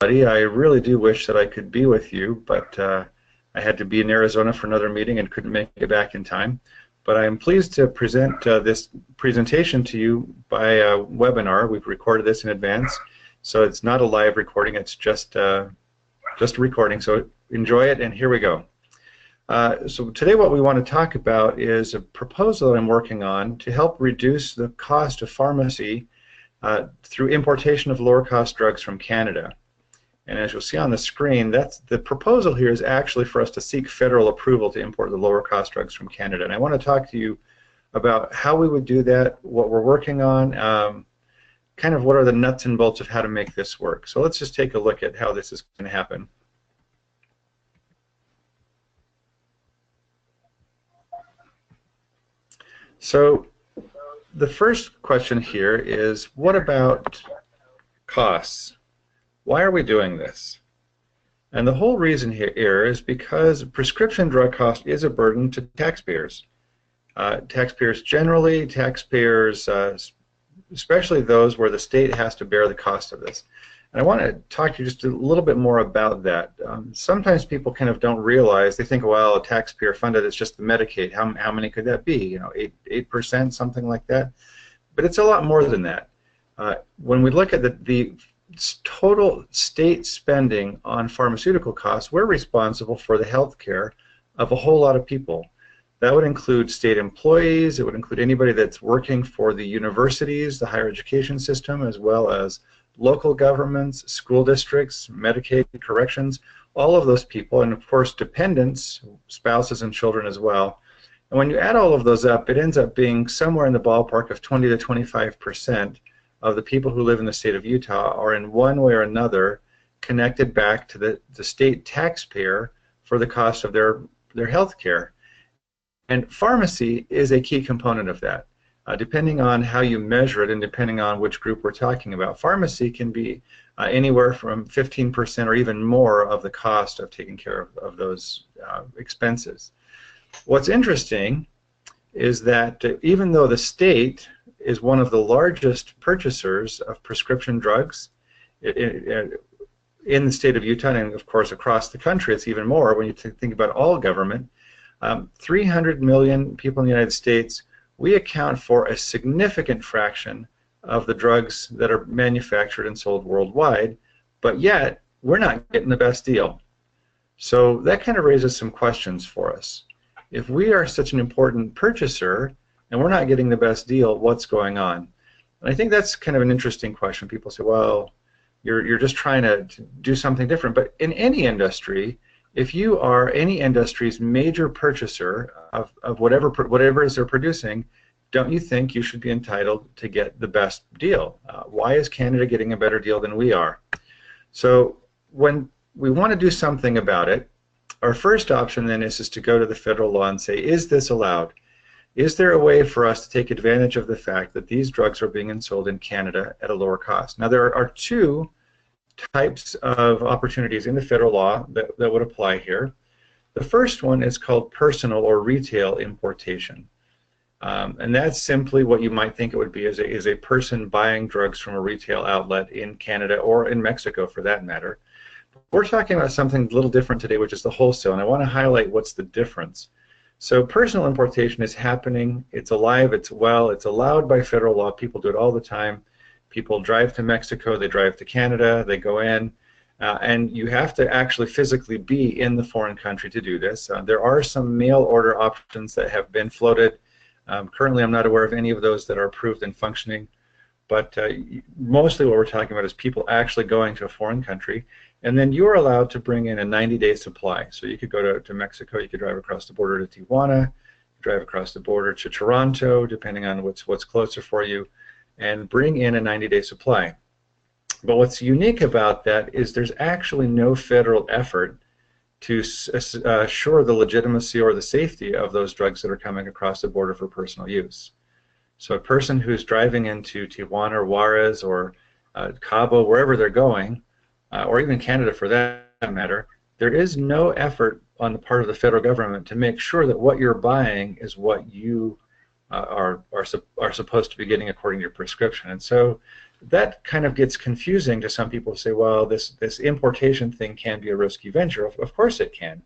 I really do wish that I could be with you, but I had to be in Arizona for another meeting and couldn't make it back in time. But I am pleased to present this presentation to you by a webinar. We've recorded this in advance, so it's not a live recording. It's just a recording. So enjoy it, and here we go. So today what we want to talk about is a proposal that I'm working on to help reduce the cost of pharmacy through importation of lower-cost drugs from Canada. And as you'll see on the screen, that's the proposal here is actually for us to seek federal approval to import the lower cost drugs from Canada. And I want to talk to you about how we would do that, what we're working on, kind of what are the nuts and bolts of how to make this work. So let's just take a look at how this is going to happen. So the first question here is, what about costs? Why are we doing this? And the whole reason here is because prescription drug cost is a burden to taxpayers. Taxpayers generally, taxpayers especially those where the state has to bear the cost of this. And I want to talk to you just a little bit more about that. Sometimes people kind of don't realize, they think, well, taxpayer funded, it's just the Medicaid. How many could that be? You know, 8%, something like that. But it's a lot more than that. When we look at the total state spending on pharmaceutical costs, we're responsible for the health care of a whole lot of people. That would include state employees, it would include anybody that's working for the universities, the higher education system, as well as local governments, school districts, Medicaid, corrections, all of those people, and of course dependents, spouses and children as well. And when you add all of those up, it ends up being somewhere in the ballpark of 20 to 25% of the people who live in the state of Utah are in one way or another connected back to the state taxpayer for the cost of their health care. And pharmacy is a key component of that. Depending on how you measure it and depending on which group we're talking about, pharmacy can be anywhere from 15% or even more of the cost of taking care of those expenses. What's interesting is that even though the state is one of the largest purchasers of prescription drugs in the state of Utah, and of course across the country it's even more when you think about all government. 300 million people in the United States, we account for a significant fraction of the drugs that are manufactured and sold worldwide, but yet we're not getting the best deal. So that kind of raises some questions for us. If we are such an important purchaser and we're not getting the best deal, what's going on? And I think that's kind of an interesting question. People say, well, you're just trying to do something different. But in any industry, if you are any industry's major purchaser of whatever it is they're producing, don't you think you should be entitled to get the best deal? Why is Canada getting a better deal than we are? So when we want to do something about it, our first option then is to go to the federal law and say, is this allowed? Is there a way for us to take advantage of the fact that these drugs are being sold in Canada at a lower cost? Now, there are two types of opportunities in the federal law that would apply here. The first one is called personal or retail importation. And that's simply what you might think it would be is a person buying drugs from a retail outlet in Canada or in Mexico for that matter. We're talking about something a little different today, which is the wholesale, and I want to highlight what's the difference. So personal importation is happening, it's alive, it's well, it's allowed by federal law, people do it all the time. People drive to Mexico, they drive to Canada, they go in, and you have to actually physically be in the foreign country to do this. There are some mail order options that have been floated. Currently I'm not aware of any of those that are approved and functioning, but mostly what we're talking about is people actually going to a foreign country, and then you're allowed to bring in a 90-day supply. So you could go to Mexico, you could drive across the border to Tijuana, drive across the border to Toronto, depending on what's closer for you, and bring in a 90-day supply. But what's unique about that is there's actually no federal effort to assure the legitimacy or the safety of those drugs that are coming across the border for personal use. So a person who's driving into Tijuana or Juarez or Cabo, wherever they're going, or even Canada for that matter, there is no effort on the part of the federal government to make sure that what you're buying is what you are supposed to be getting according to your prescription. And so that kind of gets confusing to some people who say, well, this importation thing can be a risky venture. Of course it can.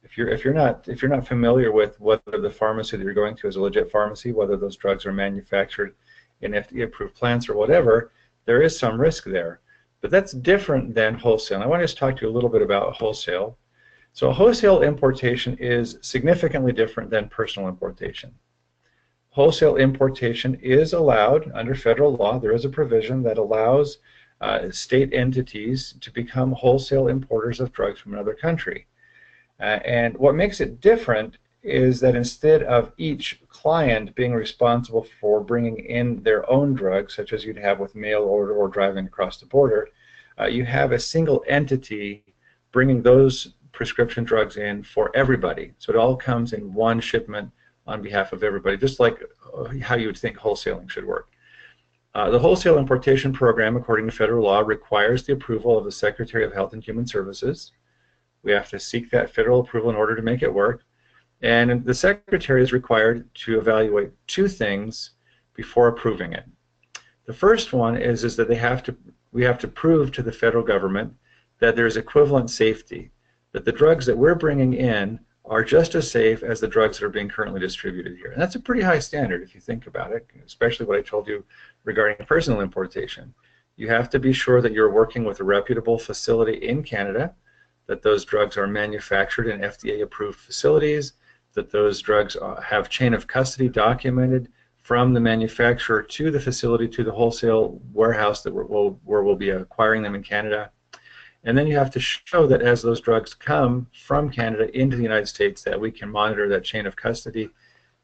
If you're not familiar with whether the pharmacy that you're going to is a legit pharmacy, whether those drugs are manufactured in FDA-approved plants or whatever, there is some risk there. But that's different than wholesale. And I want to just talk to you a little bit about wholesale. So wholesale importation is significantly different than personal importation. Wholesale importation is allowed under federal law. There is a provision that allows state entities to become wholesale importers of drugs from another country. And what makes it different is that instead of each client being responsible for bringing in their own drugs, such as you'd have with mail order or driving across the border, you have a single entity bringing those prescription drugs in for everybody. So it all comes in one shipment on behalf of everybody, just like how you would think wholesaling should work. The wholesale importation program, according to federal law, requires the approval of the Secretary of Health and Human Services. We have to seek that federal approval in order to make it work. And the Secretary is required to evaluate two things before approving it. The first one is that we have to prove to the federal government that there's equivalent safety, that the drugs that we're bringing in are just as safe as the drugs that are being currently distributed here. And that's a pretty high standard if you think about it, especially what I told you regarding personal importation. You have to be sure that you're working with a reputable facility in Canada, that those drugs are manufactured in FDA-approved facilities, that those drugs have chain of custody documented from the manufacturer to the facility to the wholesale warehouse that where we'll be acquiring them in Canada. And then you have to show that as those drugs come from Canada into the United States, that we can monitor that chain of custody,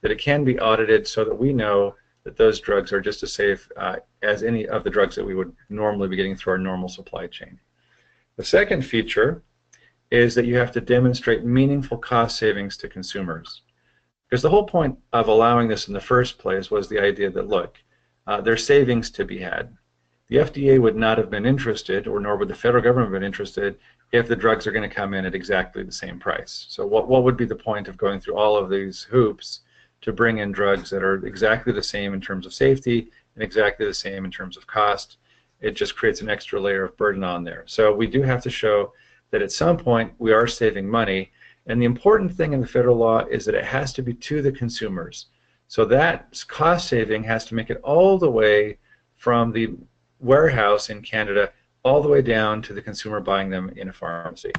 that it can be audited so that we know that those drugs are just as safe as any of the drugs that we would normally be getting through our normal supply chain. The second feature is that you have to demonstrate meaningful cost savings to consumers. Because the whole point of allowing this in the first place was the idea that, look, there's savings to be had. The FDA would not have been interested, or nor would the federal government have been interested, if the drugs are going to come in at exactly the same price. So what would be the point of going through all of these hoops to bring in drugs that are exactly the same in terms of safety and exactly the same in terms of cost? It just creates an extra layer of burden on there. So we do have to show that at some point we are saving money, and the important thing in the federal law is that it has to be to the consumers. So that cost saving has to make it all the way from the warehouse in Canada all the way down to the consumer buying them in a pharmacy.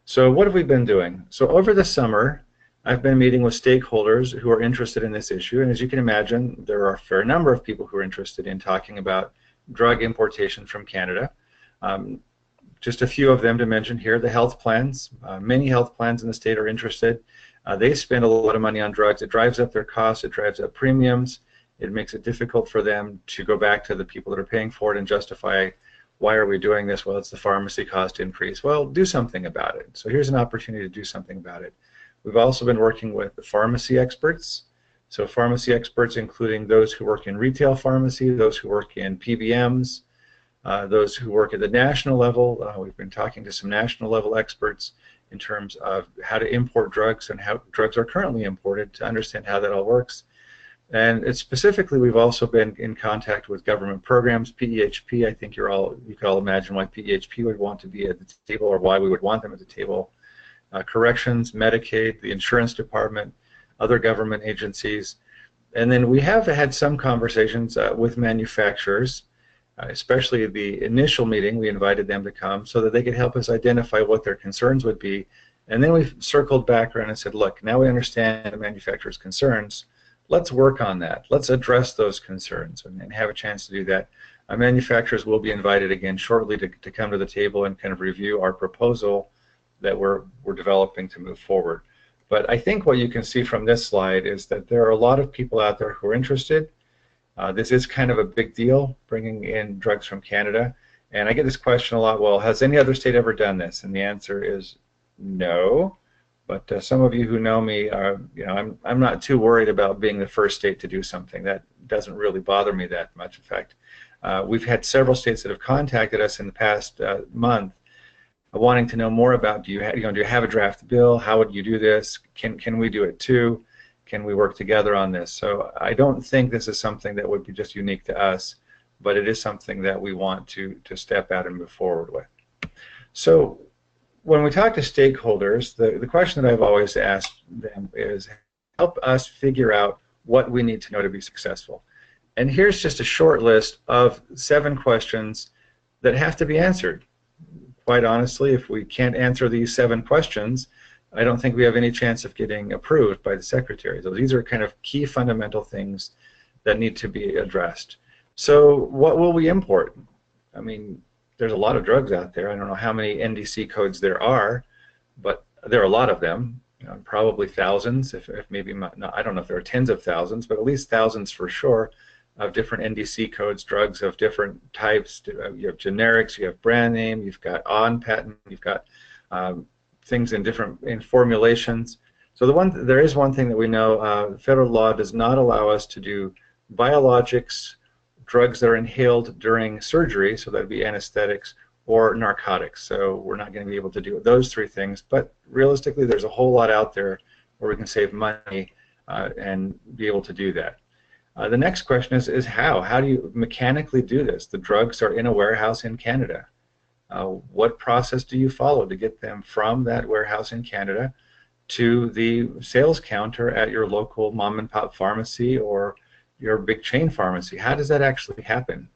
So what have we been doing? So over the summer, I've been meeting with stakeholders who are interested in this issue, and as you can imagine, there are a fair number of people who are interested in talking about drug importation from Canada. Just a few of them to mention here. The health plans. Many health plans in the state are interested. They spend a lot of money on drugs. It drives up their costs. It drives up premiums. It makes it difficult for them to go back to the people that are paying for it and justify, why are we doing this? Well, it's the pharmacy cost increase. Well, do something about it. So here's an opportunity to do something about it. We've also been working with the pharmacy experts. So pharmacy experts including those who work in retail pharmacy, those who work in PBMs, those who work at the national level. We've been talking to some national level experts in terms of how to import drugs and how drugs are currently imported to understand how that all works. And specifically, we've also been in contact with government programs, PEHP. I think you can all imagine why PEHP would want to be at the table, or why we would want them at the table. Corrections, Medicaid, the insurance department, other government agencies. And then we have had some conversations with manufacturers, especially the initial meeting. We invited them to come so that they could help us identify what their concerns would be. And then we circled back around and said, look, now we understand the manufacturers' concerns. Let's work on that. Let's address those concerns and have a chance to do that. Manufacturers will be invited again shortly to come to the table and kind of review our proposal that we're developing to move forward. But I think what you can see from this slide is that there are a lot of people out there who are interested. This is kind of a big deal, bringing in drugs from Canada. And I get this question a lot, well, has any other state ever done this? And the answer is no. But some of you who know me, I'm not too worried about being the first state to do something. That doesn't really bother me that much. In fact, we've had several states that have contacted us in the past month, wanting to know more about, do you have a draft bill? How would you do this? Can we do it too? Can we work together on this? So I don't think this is something that would be just unique to us. but it is something that we want to step out and move forward with. So when we talk to stakeholders, the question that I've always asked them is, help us figure out what we need to know to be successful. And here's just a short list of 7 questions that have to be answered. Quite honestly, if we can't answer these 7 questions, I don't think we have any chance of getting approved by the Secretary. So these are kind of key fundamental things that need to be addressed. So what will we import? I mean, there's a lot of drugs out there. I don't know how many NDC codes there are, but there are a lot of them, probably thousands, if maybe not, I don't know if there are tens of thousands, but at least thousands for sure of different NDC codes, drugs of different types. You have generics, you have brand name, you've got on patent, you've got things in formulations. So there is one thing that we know, federal law does not allow us to do biologics, drugs that are inhaled during surgery, so that would be anesthetics, or narcotics. So we're not going to be able to do those 3 things, but realistically there's a whole lot out there where we can save money and be able to do that. The next question is how? How do you mechanically do this? The drugs are in a warehouse in Canada. What process do you follow to get them from that warehouse in Canada to the sales counter at your local mom and pop pharmacy or your big chain pharmacy? How does that actually happen?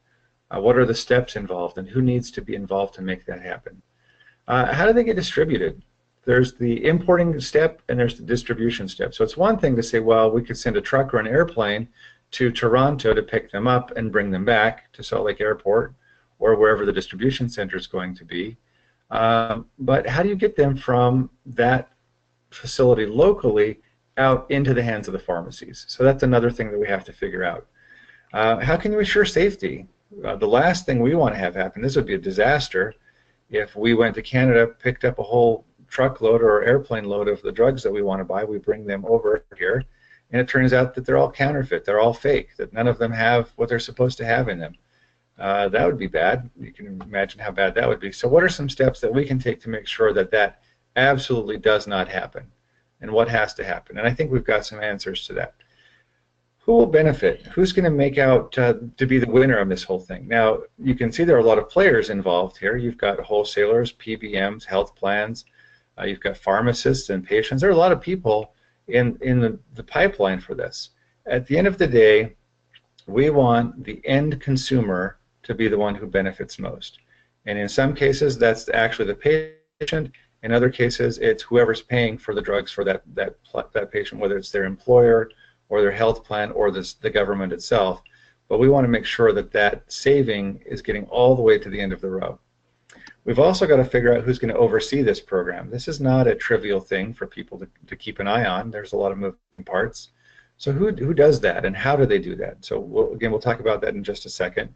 What are the steps involved, and who needs to be involved to make that happen? How do they get distributed? There's the importing step and there's the distribution step. So it's one thing to say, well, we could send a truck or an airplane to Toronto to pick them up and bring them back to Salt Lake Airport or wherever the distribution center is going to be. But how do you get them from that facility locally out into the hands of the pharmacies? So that's another thing that we have to figure out. How can you assure safety? The last thing we want to have happen, this would be a disaster, if we went to Canada, picked up a whole truckload or airplane load of the drugs that we want to buy, we bring them over here, and it turns out that they're all counterfeit, they're all fake, that none of them have what they're supposed to have in them. That would be bad. You can imagine how bad that would be. So what are some steps that we can take to make sure that that absolutely does not happen? And what has to happen? And I think we've got some answers to that. Who will benefit? Who's going to make out to be the winner of this whole thing? Now, you can see there are a lot of players involved here. You've got wholesalers, PBMs, health plans, you've got pharmacists and patients. There are a lot of people in the pipeline for this. At the end of the day, we want the end consumer to be the one who benefits most. And in some cases, that's actually the patient. In other cases, it's whoever's paying for the drugs for that patient, whether it's their employer or their health plan or the government itself. But we want to make sure that that saving is getting all the way to the end of the row. We've also got to figure out who's going to oversee this program. This is not a trivial thing for people to keep an eye on. There's a lot of moving parts. So who does that, and how do they do that? So we'll talk about that in just a second.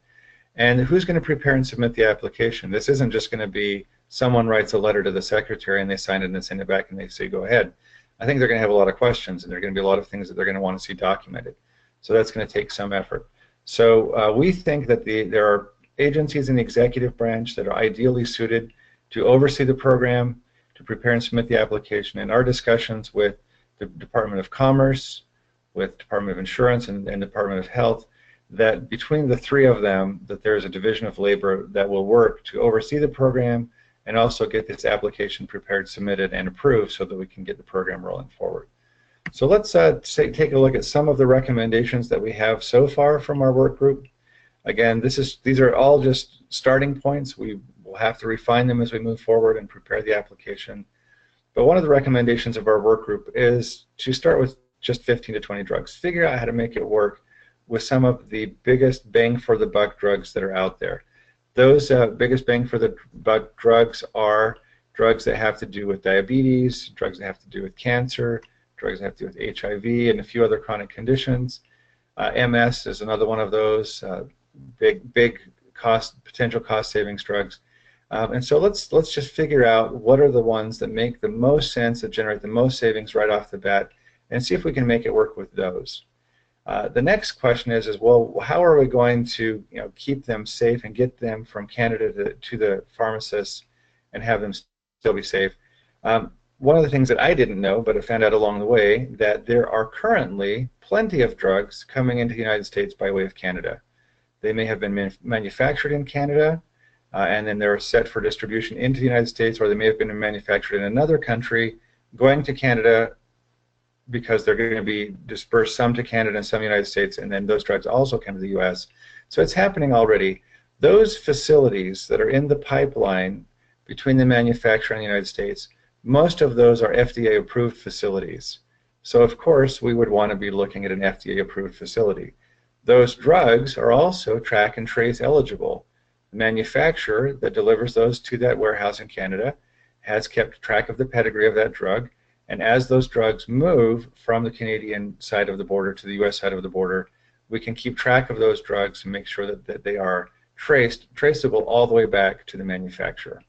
And who's going to prepare and submit the application? This isn't just going to be someone writes a letter to the secretary and they sign it and send it back and they say go ahead. I think they're going to have a lot of questions, and there are going to be a lot of things that they're going to want to see documented. So that's going to take some effort. So we think that there are agencies in the executive branch that are ideally suited to oversee the program, to prepare and submit the application. In our discussions with the Department of Commerce, with Department of Insurance and Department of Health, that between the 3 of them, that there's a division of labor that will work to oversee the program and also get this application prepared, submitted, and approved so that we can get the program rolling forward. So let's take a look at some of the recommendations that we have so far from our work group. Again, these are all just starting points. We will have to refine them as we move forward and prepare the application. But one of the recommendations of our work group is to start with just 15 to 20 drugs. Figure out how to make it work with some of the biggest bang for the buck drugs that are out there. Those biggest bang for the buck drugs are drugs that have to do with diabetes, drugs that have to do with cancer, drugs that have to do with HIV and a few other chronic conditions. MS is another one of those big potential cost savings drugs. And so let's just figure out what are the ones that make the most sense, that generate the most savings right off the bat, and see if we can make it work with those. The next question is well, how are we going to keep them safe and get them from Canada to the pharmacists and have them still be safe? One of the things that I didn't know, but I found out along the way, that there are currently plenty of drugs coming into the United States by way of Canada. They may have been manufactured in Canada, and then they're set for distribution into the United States, or they may have been manufactured in another country, going to Canada because they're going to be dispersed, some to Canada and some to the United States, and then those drugs also come to the U.S. So it's happening already. Those facilities that are in the pipeline between the manufacturer and the United States, most of those are FDA-approved facilities. So of course, we would want to be looking at an FDA-approved facility. Those drugs are also track and trace eligible. The manufacturer that delivers those to that warehouse in Canada has kept track of the pedigree of that drug, and as those drugs move from the Canadian side of the border to the U.S. side of the border, we can keep track of those drugs and make sure that they are traceable all the way back to the manufacturer.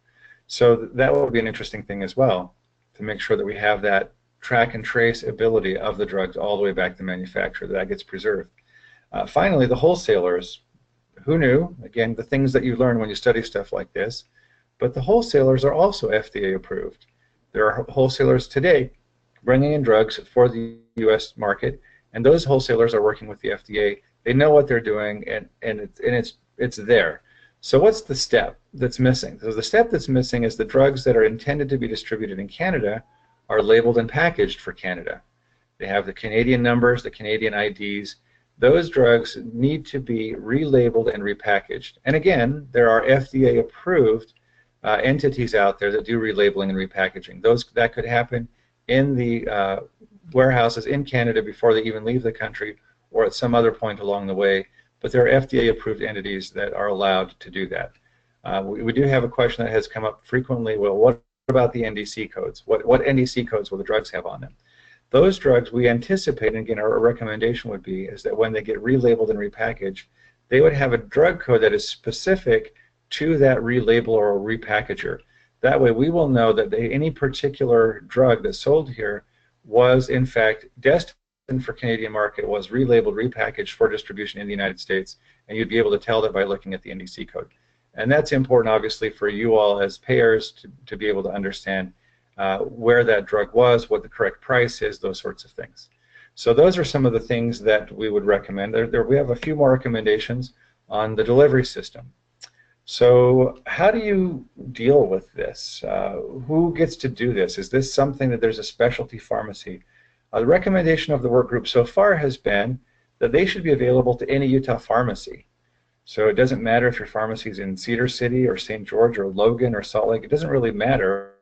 So that will be an interesting thing as well, to make sure that we have that track and trace ability of the drugs all the way back to the manufacturer, that gets preserved. Finally, the wholesalers. Who knew? Again, the things that you learn when you study stuff like this, but the wholesalers are also FDA approved. There are wholesalers today bringing in drugs for the U.S. market, and those wholesalers are working with the FDA. They know what they're doing, and it's there. So what's the step that's missing? So the step that's missing is the drugs that are intended to be distributed in Canada are labeled and packaged for Canada. They have the Canadian numbers, the Canadian IDs. Those drugs need to be relabeled and repackaged. And again, there are FDA-approved entities out there that do relabeling and repackaging. That could happen in the warehouses in Canada before they even leave the country, or at some other point along the way. But there are FDA-approved entities that are allowed to do that. We do have a question that has come up frequently. Well, what about the NDC codes? What NDC codes will the drugs have on them? Those drugs we anticipate, and again, our recommendation would be, is that when they get relabeled and repackaged, they would have a drug code that is specific to that relabel or repackager. That way we will know that any particular drug that's sold here was in fact destined for Canadian market, was relabeled, repackaged for distribution in the United States, and you'd be able to tell that by looking at the NDC code. And that's important, obviously, for you all as payers to be able to understand where that drug was, what the correct price is, those sorts of things. So those are some of the things that we would recommend. We have a few more recommendations on the delivery system. So how do you deal with this? Who gets to do this? Is this something that there's a specialty pharmacy? The recommendation of the work group so far has been that they should be available to any Utah pharmacy. So it doesn't matter if your pharmacy is in Cedar City or St. George or Logan or Salt Lake. It doesn't really matter.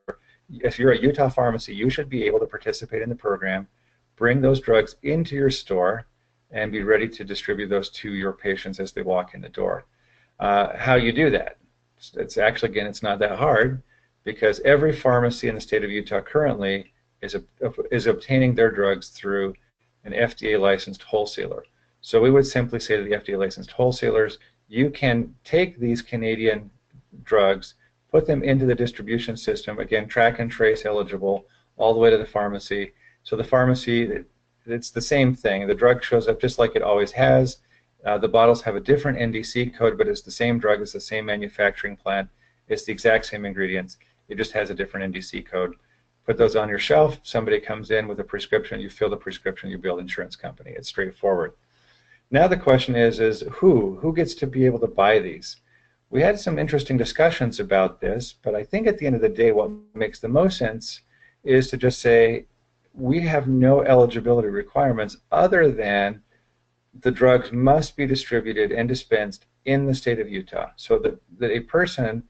If you're a Utah pharmacy, you should be able to participate in the program, bring those drugs into your store, and be ready to distribute those to your patients as they walk in the door. How you do that? It's actually, again, it's not that hard, because every pharmacy in the state of Utah currently is obtaining their drugs through an FDA licensed wholesaler. So we would simply say to the FDA licensed wholesalers, you can take these Canadian drugs, put them into the distribution system, again, track and trace eligible, all the way to the pharmacy. So the pharmacy, it's the same thing. The drug shows up just like it always has. The bottles have a different NDC code, but it's the same drug, it's the same manufacturing plant, it's the exact same ingredients. It just has a different NDC code. Put those on your shelf, somebody comes in with a prescription, you fill the prescription, you bill the insurance company. It's straightforward. Now the question is who gets to be able to buy these? We had some interesting discussions about this, but I think at the end of the day what makes the most sense is to just say we have no eligibility requirements other than the drugs must be distributed and dispensed in the state of Utah. So that a person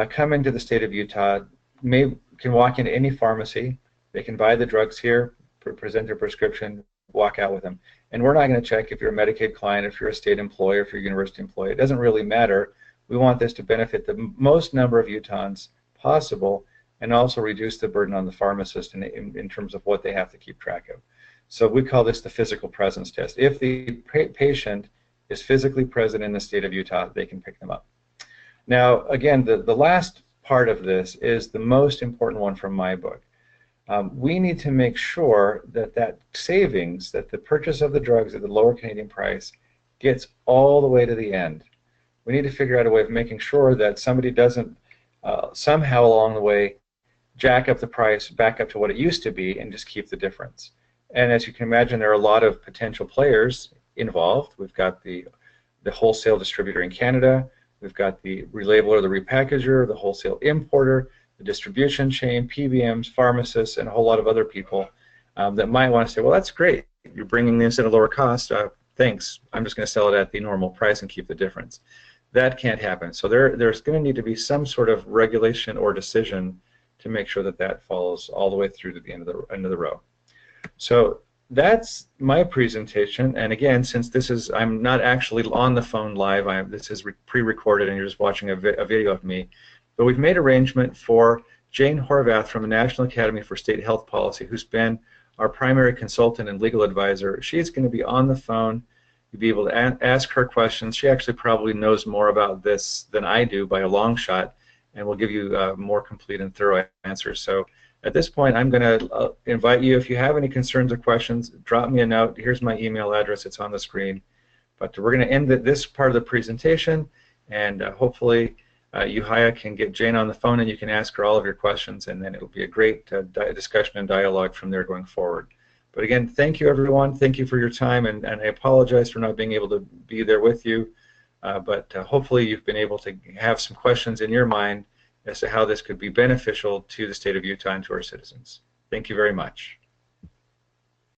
coming to the state of Utah can walk into any pharmacy, they can buy the drugs here, present their prescription, walk out with them. And we're not going to check if you're a Medicaid client, if you're a state employee, if you're a university employee. It doesn't really matter. We want this to benefit the most number of Utahns possible and also reduce the burden on the pharmacist in terms of what they have to keep track of. So we call this the physical presence test. If the patient is physically present in the state of Utah, they can pick them up. Now, again, the last part of this is the most important one from my book. We need to make sure that savings, that the purchase of the drugs at the lower Canadian price gets all the way to the end. We need to figure out a way of making sure that somebody doesn't somehow along the way jack up the price back up to what it used to be and just keep the difference. And as you can imagine, there are a lot of potential players involved. We've got the the wholesale distributor in Canada, we've got the relabeler, the repackager, the wholesale importer, the distribution chain, PBMs, pharmacists, and a whole lot of other people that might want to say, well, that's great. You're bringing this at a lower cost. Thanks. I'm just going to sell it at the normal price and keep the difference. That can't happen. So there's going to need to be some sort of regulation or decision to make sure that that follows all the way through to the end of the row. So that's my presentation. And again, since this is, I'm not actually on the phone live. This is pre-recorded, and you're just watching a video of me. But we've made arrangement for Jane Horvath from the National Academy for State Health Policy, who's been our primary consultant and legal advisor. She's going to be on the phone. You'll be able to ask her questions. She actually probably knows more about this than I do by a long shot, and will give you more complete and thorough answers. So at this point, I'm going to invite you, if you have any concerns or questions, drop me a note. Here's my email address. It's on the screen. But we're going to end this part of the presentation, and hopefully Uhaya can get Jane on the phone, and you can ask her all of your questions, and then it'll be a great discussion and dialogue from there going forward. But again, thank you, everyone. Thank you for your time, and I apologize for not being able to be there with you. But hopefully you've been able to have some questions in your mind as to how this could be beneficial to the state of Utah and to our citizens. Thank you very much.